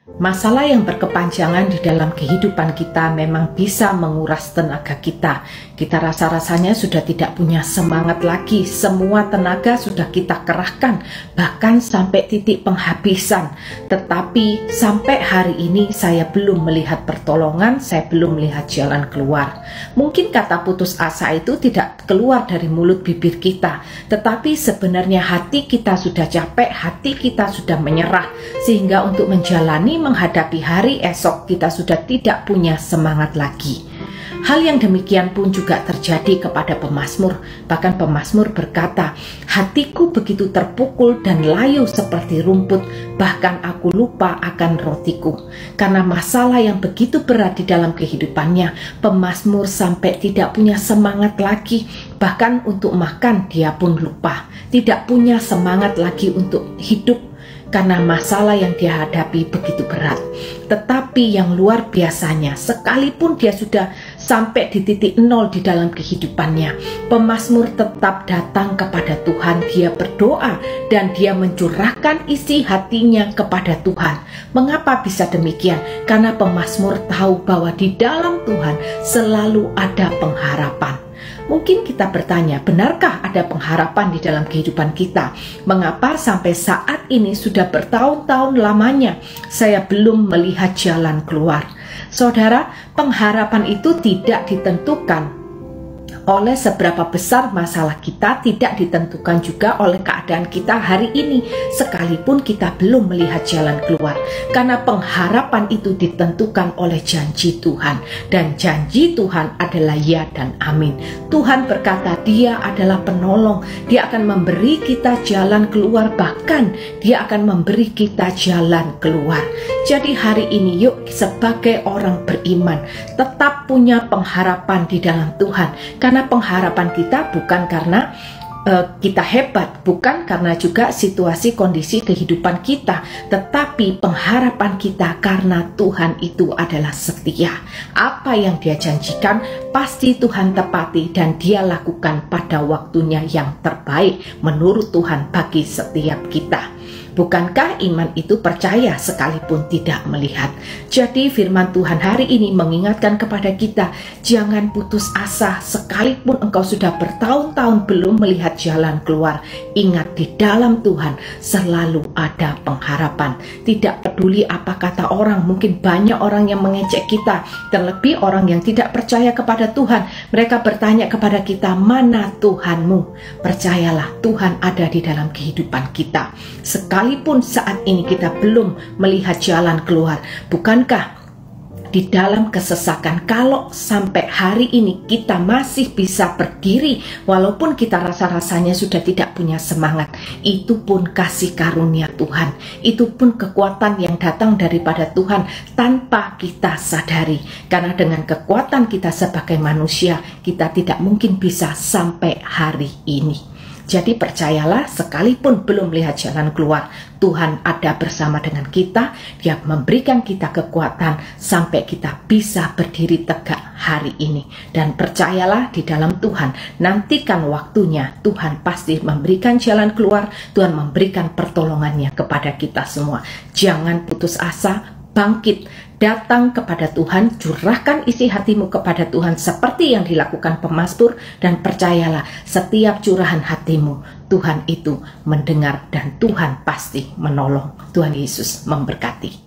Masalah yang berkepanjangan di dalam kehidupan kita memang bisa menguras tenaga kita. Kita rasa-rasanya sudah tidak punya semangat lagi. Semua tenaga sudah kita kerahkan, bahkan sampai titik penghabisan. Tetapi sampai hari ini saya belum melihat pertolongan, saya belum melihat jalan keluar. Mungkin kata putus asa itu tidak keluar dari mulut bibir kita, tetapi sebenarnya hati kita sudah capek, hati kita sudah menyerah, sehingga untuk menjalani menghadapi hari esok kita sudah tidak punya semangat lagi. Hal yang demikian pun juga terjadi kepada pemazmur. Bahkan pemazmur berkata, hatiku begitu terpukul dan layu seperti rumput, bahkan aku lupa akan rotiku. Karena masalah yang begitu berat di dalam kehidupannya, pemazmur sampai tidak punya semangat lagi. Bahkan untuk makan dia pun lupa, tidak punya semangat lagi untuk hidup, karena masalah yang dia hadapi begitu berat. Tetapi yang luar biasanya, sekalipun dia sudah sampai di titik nol di dalam kehidupannya, pemazmur tetap datang kepada Tuhan. Dia berdoa dan dia mencurahkan isi hatinya kepada Tuhan. Mengapa bisa demikian? Karena pemazmur tahu bahwa di dalam Tuhan selalu ada pengharapan. Mungkin kita bertanya, benarkah ada pengharapan di dalam kehidupan kita? Mengapa sampai saat ini sudah bertahun-tahun lamanya saya belum melihat jalan keluar? Saudara, pengharapan itu tidak ditentukan oleh seberapa besar masalah kita, tidak ditentukan juga oleh keadaan kita hari ini, sekalipun kita belum melihat jalan keluar. Karena pengharapan itu ditentukan oleh janji Tuhan, dan janji Tuhan adalah ya dan amin. Tuhan berkata Dia adalah penolong, Dia akan memberi kita jalan keluar, bahkan Dia akan memberi kita jalan keluar. Jadi hari ini yuk sebagai orang beriman tetap punya pengharapan di dalam Tuhan. Karena pengharapan kita bukan karena kita hebat, bukan karena juga situasi kondisi kehidupan kita, tetapi pengharapan kita karena Tuhan itu adalah setia. Apa yang Dia janjikan pasti Tuhan tepati, dan Dia lakukan pada waktunya yang terbaik menurut Tuhan bagi setiap kita. Bukankah iman itu percaya sekalipun tidak melihat? Jadi firman Tuhan hari ini mengingatkan kepada kita, jangan putus asa sekalipun engkau sudah bertahun-tahun belum melihat jalan keluar. Ingat, di dalam Tuhan selalu ada pengharapan. Tidak peduli apa kata orang, mungkin banyak orang yang mengejek kita, terlebih orang yang tidak percaya kepada Tuhan. Mereka bertanya kepada kita, mana Tuhanmu? Percayalah, Tuhan ada di dalam kehidupan kita. Sekalipun saat ini kita belum melihat jalan keluar, bukankah di dalam kesesakan, kalau sampai hari ini kita masih bisa berdiri walaupun kita rasa-rasanya sudah tidak punya semangat, itu pun kasih karunia Tuhan, itu pun kekuatan yang datang daripada Tuhan tanpa kita sadari. Karena dengan kekuatan kita sebagai manusia, kita tidak mungkin bisa sampai hari ini. Jadi percayalah, sekalipun belum melihat jalan keluar, Tuhan ada bersama dengan kita. Dia memberikan kita kekuatan sampai kita bisa berdiri tegak hari ini. Dan percayalah, di dalam Tuhan, nantikan waktunya, Tuhan pasti memberikan jalan keluar. Tuhan memberikan pertolongannya kepada kita semua. Jangan putus asa, bangkit, datang kepada Tuhan, curahkan isi hatimu kepada Tuhan seperti yang dilakukan pemazmur, dan percayalah, setiap curahan hatimu Tuhan itu mendengar dan Tuhan pasti menolong. Tuhan Yesus memberkati.